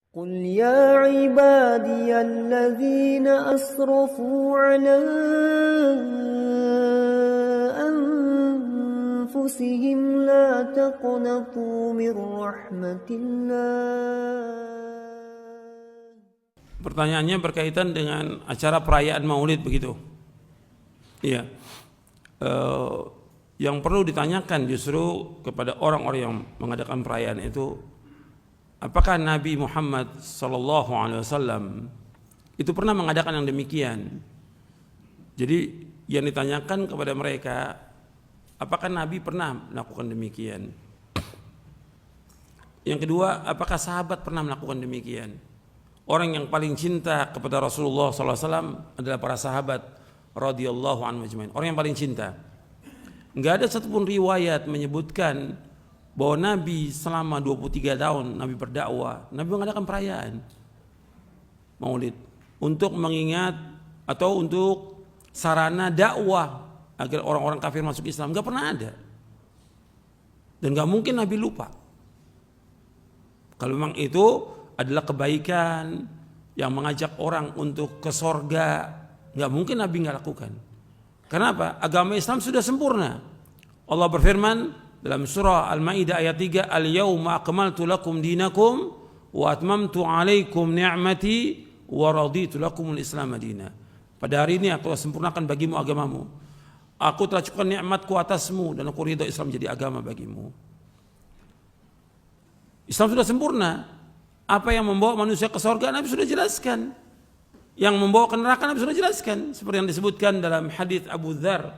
قل يا عبادي الذين أسرفوا على أنفسهم لا تقنطوا من رحمة الله. Pertanyaannya berkaitan dengan acara perayaan Maulid begitu. Iya. Yang perlu ditanyakan justru kepada orang-orang yang mengadakan perayaan itu, apakah Nabi Muhammad SAW itu pernah mengadakan yang demikian? Jadi yang ditanyakan kepada mereka, apakah Nabi pernah melakukan demikian? Yang kedua, apakah sahabat pernah melakukan demikian? Orang yang paling cinta kepada Rasulullah SAW adalah para sahabat radhiyallahu anhum ajmain. Orang yang paling cinta. Enggak ada satupun riwayat menyebutkan bahwa Nabi selama 23 tahun Nabi berdakwah, Nabi mengadakan perayaan Maulid untuk mengingat atau untuk sarana dakwah agar orang-orang kafir masuk Islam. Enggak pernah ada. Dan enggak mungkin Nabi lupa. Kalau memang itu adalah kebaikan yang mengajak orang untuk ke sorga, nggak mungkin Nabi nggak lakukan. Kenapa? Agama Islam sudah sempurna. Allah berfirman dalam surah Al-Maidah ayat 3, Al-yawma akmaltu lakum dinakum wa atmamtu alaikum ni'mati wa raditu lakumul Islam madina. Pada hari ini aku sempurnakan bagimu agamamu. Aku telah cukupkan nikmatku atasmu dan aku ridha Islam jadi agama bagimu. Islam sudah sempurna. Apa yang membawa manusia ke surga Nabi sudah jelaskan. Yang membawa ke neraka Nabi sudah jelaskan. Seperti yang disebutkan dalam hadis Abu Dzar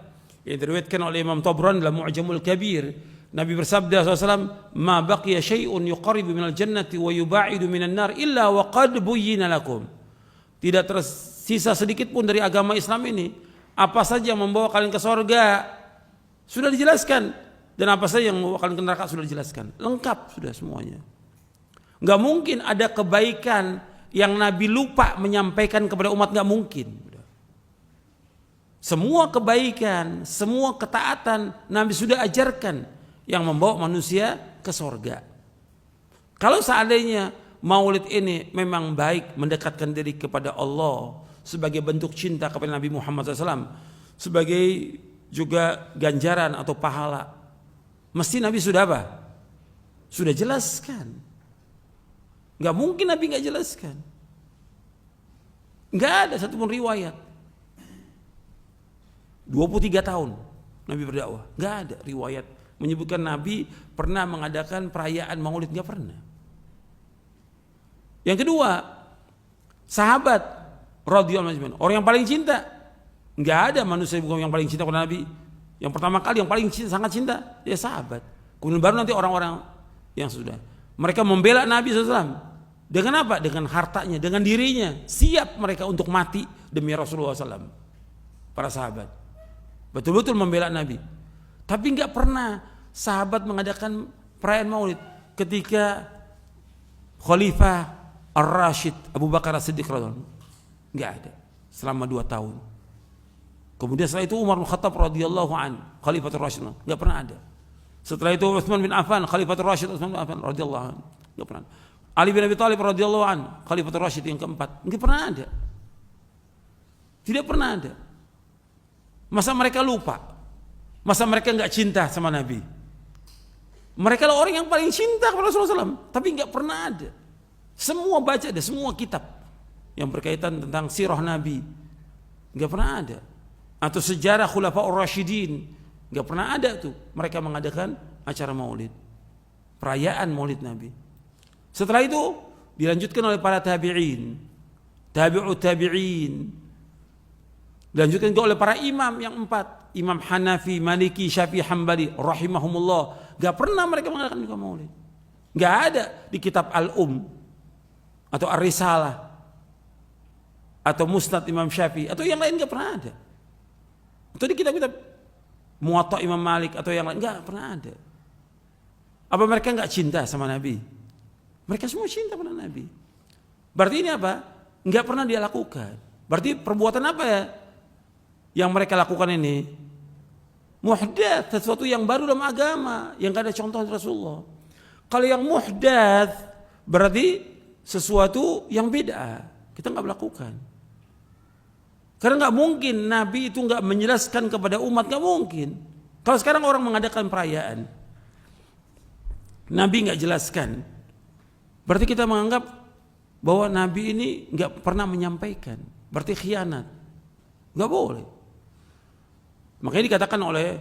yang diriwayatkan oleh Imam Tabrani dalam Mu'jamul Kabir. Nabi bersabda SAW, "Ma baqiya syai'un yuqarribu minal jannati wa yuba'idu minan nar illa wa qad buyyina lakum." Tidak tersisa sedikit pun dari agama Islam ini. Apa saja yang membawa kalian ke surga sudah dijelaskan, dan apa saja yang membawa kalian ke neraka sudah dijelaskan. Lengkap sudah semuanya. Enggak mungkin ada kebaikan yang Nabi lupa menyampaikan kepada umat, enggak mungkin. Semua kebaikan, semua ketaatan Nabi sudah ajarkan yang membawa manusia ke surga. Kalau seandainya Maulid ini memang baik, mendekatkan diri kepada Allah sebagai bentuk cinta kepada Nabi Muhammad SAW, sebagai juga ganjaran atau pahala, mesti Nabi sudah apa? Sudah jelaskan. Enggak mungkin Nabi enggak jelaskan. Enggak ada satupun riwayat. 23 tahun Nabi berdakwah, enggak ada riwayat menyebutkan Nabi pernah mengadakan perayaan Maulid, enggak pernah. Yang kedua, sahabat radhiyallahu anhum, orang yang paling cinta. Enggak ada manusia yang paling cinta kepada Nabi. Yang pertama kali yang paling cinta, sangat cinta, ya sahabat. Kemudian baru nanti orang-orang yang sudah. Mereka membela Nabi SAW. Dengan apa? Dengan hartanya, dengan dirinya. Siap mereka untuk mati demi Rasulullah SAW. Para sahabat. Betul-betul membela Nabi. Tapi enggak pernah sahabat mengadakan perayaan Maulid ketika Khalifah Ar-Rashid Abu Bakar As-Siddiq radhiyallahu anhu. Enggak ada. Selama 2 tahun. Kemudian setelah itu Umar bin Khattab radhiyallahu anhu, Khalifatul Rashid, enggak pernah ada. Setelah itu Utsman bin Affan, Khalifatul Rashid Utsman bin Affan radhiyallahu anhu, enggak pernah ada. Ali bin Abi Thalib radhiyallahu anhu, Khalifatul Rashid yang keempat, enggak pernah ada. Tidak pernah ada. Masa mereka lupa? Masa mereka enggak cinta sama Nabi? Mereka adalah orang yang paling cinta kepada Rasulullah SAW, tapi enggak pernah ada. Semua baca ada, semua kitab yang berkaitan tentang sirah Nabi, enggak pernah ada. Atau sejarah Khulafaur Rasyidin, enggak pernah ada tuh mereka mengadakan acara Maulid, perayaan Maulid Nabi. Setelah itu dilanjutkan oleh para tabi'in, tabi'ut tabi'in, dilanjutkan juga oleh para imam yang 4, Imam Hanafi, Maliki, Syafi'i, Hambali rahimahumullah. Enggak pernah mereka mengadakan Maulid. Enggak ada di kitab Al-Um atau Ar-Risalah atau Musnad Imam Syafi'i atau yang lain, enggak pernah ada. Atau di kitab-kitab Muwatta Imam Malik atau yang lain, enggak pernah ada. Apa mereka enggak cinta sama Nabi? Mereka semua cinta pada Nabi. Berarti ini apa? Enggak pernah dia lakukan. Berarti perbuatan apa ya yang mereka lakukan ini? Muhdats, sesuatu yang baru dalam agama, yang enggak ada contoh Rasulullah. Kalau yang muhdats berarti sesuatu yang beda, kita nggak melakukan. Karena nggak mungkin Nabi itu nggak menjelaskan kepada umat, nggak mungkin. Kalau sekarang orang mengadakan perayaan, Nabi nggak jelaskan, berarti kita menganggap bahwa Nabi ini nggak pernah menyampaikan, berarti khianat. Nggak boleh. Makanya dikatakan oleh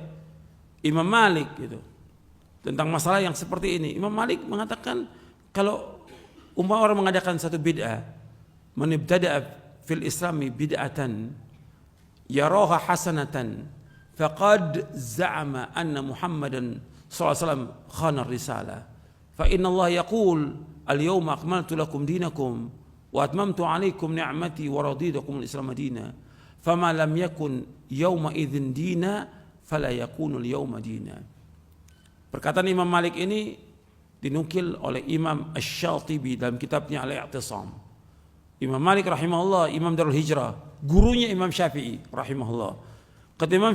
Imam Malik gitu tentang masalah yang seperti ini. Imam Malik mengatakan kalau umpama orang mengadakan satu bid'ah, man ibtada'a fil islami bid'atan yaraha hasanatan faqad za'ama anna Muhammadan sallallahu alaihi wasallam khana risalah. Fa inna Allah yaqul al-yawma akmaltu lakum dinakum wa atmamtu 'alaikum ni'mati wa raditu al-islam dina. Fama lam yakun yawma idzin dina fala yakunu al-yawma dina. Perkataan Imam Malik ini dinukil oleh Imam Asy-Syatibi dalam kitabnya Al-I'tisam. Imam Malik rahimahullah, Imam Darul Hijrah, gurunya Imam Syafi'i rahimahullah. Kata Imam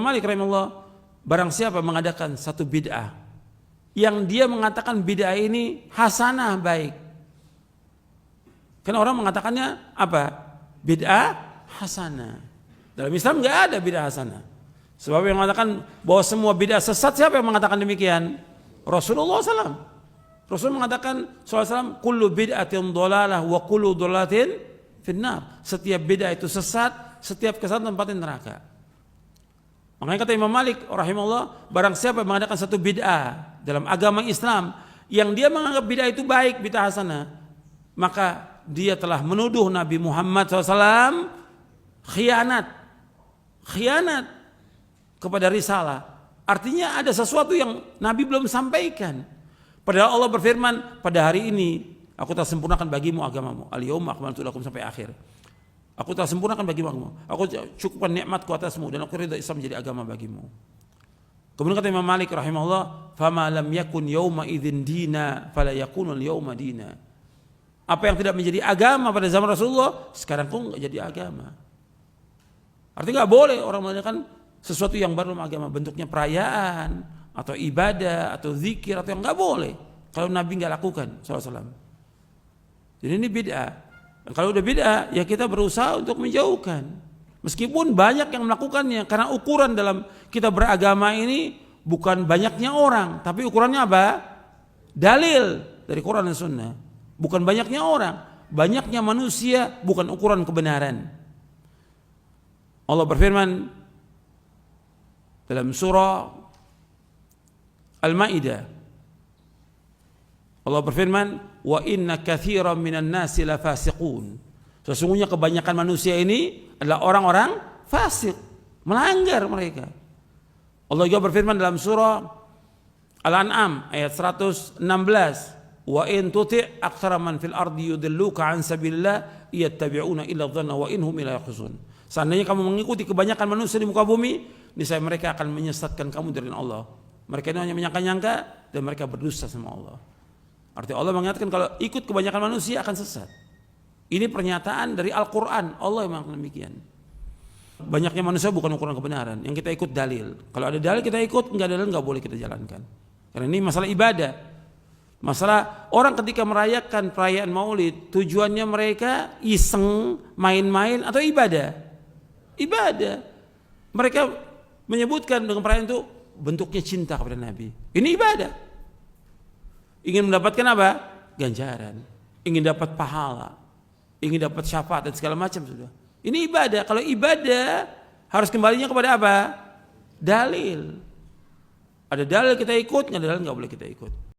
Malik rahimahullah, barang siapa mengadakan satu bid'ah yang dia mengatakan bid'ah ini hasanah, baik. Kan orang mengatakannya apa? Bid'ah hasanah. Dalam Islam enggak ada bid'ah hasanah. Sebab yang mengatakan bahwa semua bid'ah sesat, siapa yang mengatakan demikian? Rasulullah SAW. Rasul mengatakan SAW, kullu bid'atin dhalalah wa kullu dhalalatin finnar. Setiap bid'ah itu sesat, setiap kesesatan tempatnya neraka. Makanya kata Imam Malik rahimahullah, barang siapa yang mengadakan satu bid'ah dalam agama Islam yang dia menganggap bid'ah itu baik, bid'ah hasanah, maka dia telah menuduh Nabi Muhammad SAW khianat kepada risalah. Artinya ada sesuatu yang Nabi belum sampaikan. Padahal Allah berfirman, pada hari ini aku telah sempurnakan bagimu agamamu. Al-yawma akmaltu lakum sampai akhir. Aku telah sempurnakan bagimu agamamu. Aku cukupkan nikmatku atasmu dan aku ridha Islam menjadi agama bagimu. Kemudian kata Imam Malik rahimahullah, fama lam yakun yawma idzin dina fala yakunu al-yawma dina. Apa yang tidak menjadi agama pada zaman Rasulullah, sekarang pun enggak jadi agama. Artinya enggak boleh orang mengadakan sesuatu yang baru dalam agama, bentuknya perayaan atau ibadah atau zikir atau yang enggak boleh kalau Nabi enggak lakukan SAW. Jadi ini bid'ah. Dan kalau udah bid'ah, ya kita berusaha untuk menjauhkan. Meskipun banyak yang melakukannya, karena ukuran dalam kita beragama ini bukan banyaknya orang, tapi ukurannya apa? Dalil dari Quran dan Sunnah. Bukan banyaknya orang, banyaknya manusia bukan ukuran kebenaran. Allah berfirman dalam surah Al-Maidah, Allah berfirman, wa inna katsiran minan nasi lafasiqun. Sesungguhnya kebanyakan manusia ini adalah orang-orang fasik, melanggar mereka. Allah juga berfirman dalam surah Al-An'am ayat 116, wa in tuti' aktsara man fil ardi yudilluka an sabilillah yattabi'una illa dhanna wa in hum illa yakhrusun. Seandainya kamu mengikuti kebanyakan manusia di muka bumi, niscaya mereka akan menyesatkan kamu dari Allah. Mereka ini hanya menyangka-nyangka dan mereka berdusta sama Allah. Artinya Allah mengatakan kalau ikut kebanyakan manusia akan sesat. Ini pernyataan dari Al-Quran. Allah yang mengatakan demikian. Banyaknya manusia bukan ukuran kebenaran. Yang kita ikut dalil. Kalau ada dalil kita ikut, enggak ada dalil enggak boleh kita jalankan. Karena ini masalah ibadah. Masalah orang ketika merayakan perayaan Maulid, tujuannya mereka iseng, main-main atau ibadah. Ibadah. Mereka menyebutkan dengan perayaan itu bentuknya cinta kepada Nabi. Ini ibadah. Ingin mendapatkan apa? Ganjaran. Ingin dapat pahala. Ingin dapat syafaat dan segala macam sudah. Ini ibadah. Kalau ibadah harus kembalinya kepada apa? Dalil. Ada dalil kita ikut, nggak ada dalil nggak boleh kita ikut.